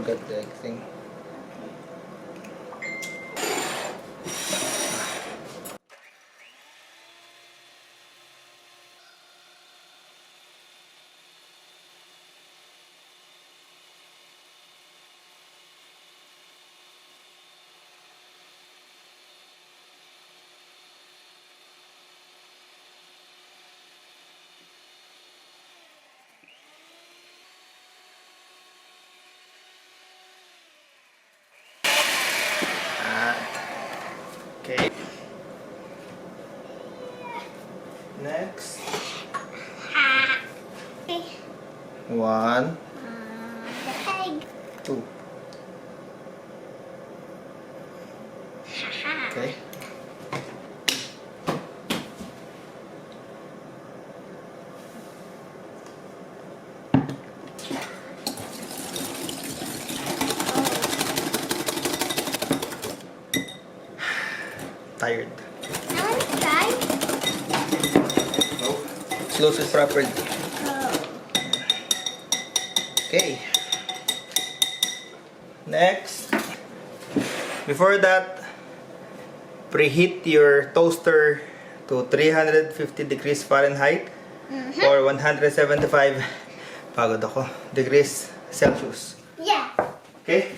forgot the egg thing. Okay. Next. 1, 2. Okay. Tired. I want to try. No. Close it properly. Oh. Okay. Next. Before that, preheat your toaster to 350 degrees Fahrenheit or 175 pagod ako, degrees Celsius. Yeah. Okay?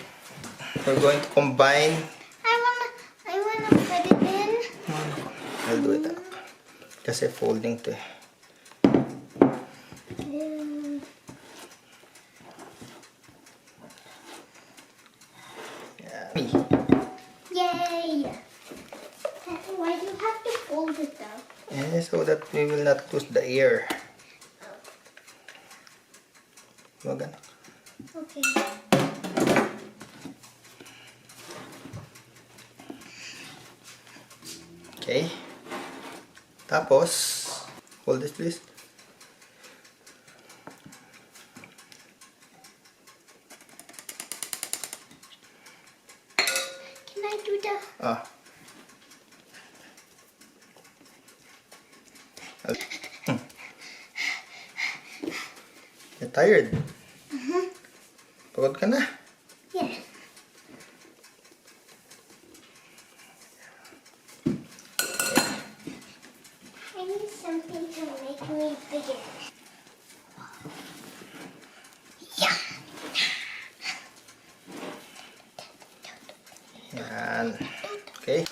We're going to combine. I wanna put it in. I'll do it up. Kasi folding to eh. Yay! Why do you have to fold it though? Yeah, so that we will not lose the air. Wag na. Okay. Okay. Tapos, hold this please. Can I do the... You're tired? Pagod ka na? Yeah. I need something to make me bigger. Yeah. Yan. Okay.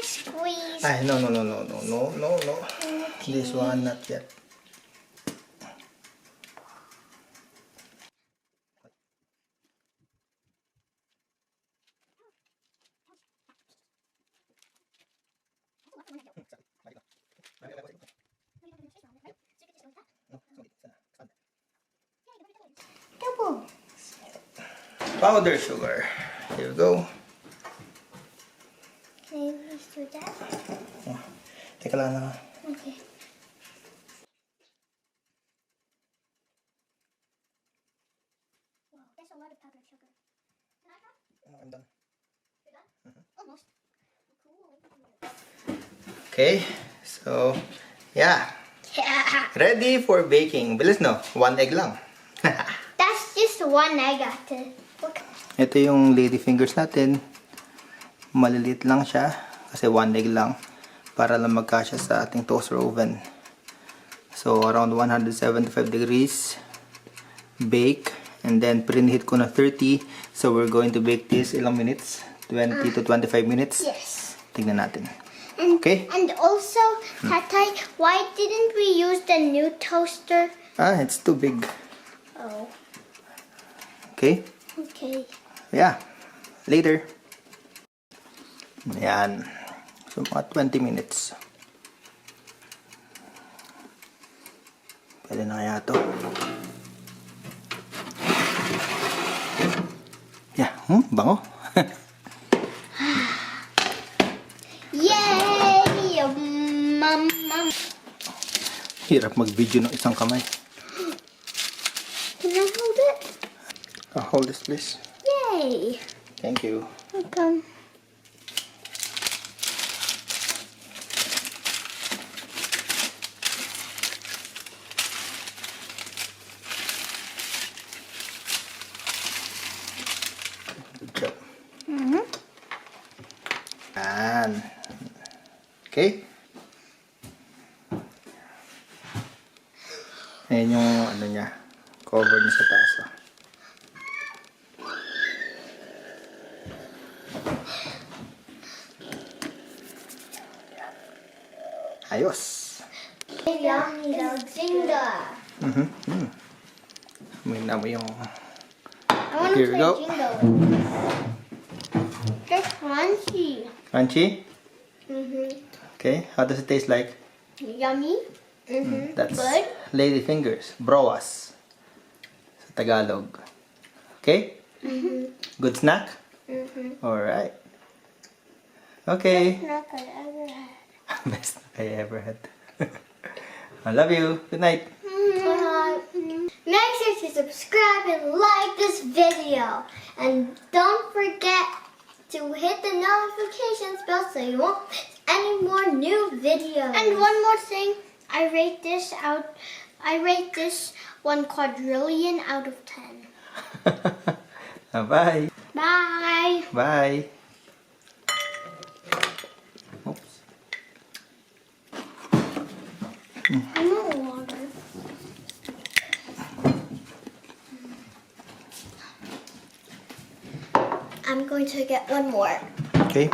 Squeeze. Ay, no. This one, not yet. Double. Powder sugar. Here we go. Can you please do that? Oh, teka lang na. Okay. Wow, that's a lot of powdered sugar. Can I try? I'm done. You're done? Almost. Cool. Okay, so, yeah. Yeah. Ready for baking. Bilis no? 1 egg lang. That's just one I got to look. Ito yung ladyfingers natin. Maliliit lang siya kasi 1 egg lang para lang magkasya sa ating toaster oven. So around 175 degrees bake, and then preheat ko na 30. So we're going to bake this ilang minutes? 20 to 25 minutes. Yes. Tingnan natin. And, Okay. And also, Tatay, why didn't we use the new toaster? It's too big. Oh. Okay? Okay. Yeah. Later. Ayan. So mga 20 minutes. Pwede na kaya to. Yeah. Bango. Yay! Mom. Hirap mag-video ng isang kamay. Can I hold it? Hold this, please. Yay! Thank you. Welcome. Good job. Mm-hmm. Yan. Okay. Ayan yung ano niya. Cover niya sa taas. Oh. Ayos. Yummy finger. May mo yung... I want Here to we play go. jingle. They're crunchy. Crunchy? Mm-hmm. Okay. How does it taste like? Yummy. Mm-hmm. That's Good. ladyfingers. Broas. Sa Tagalog. Okay? Mm-hmm. Good snack? Mm-hmm. Alright. Okay. Not good ever had. Best I ever had. I love you. Good night. Make sure to subscribe and like this video. And don't forget to hit the notifications bell so you won't miss any more new videos. And one more thing, I rate this 1 quadrillion out of 10. Bye. Bye. Bye. Oops. I want water. I'm going to get one more. Okay.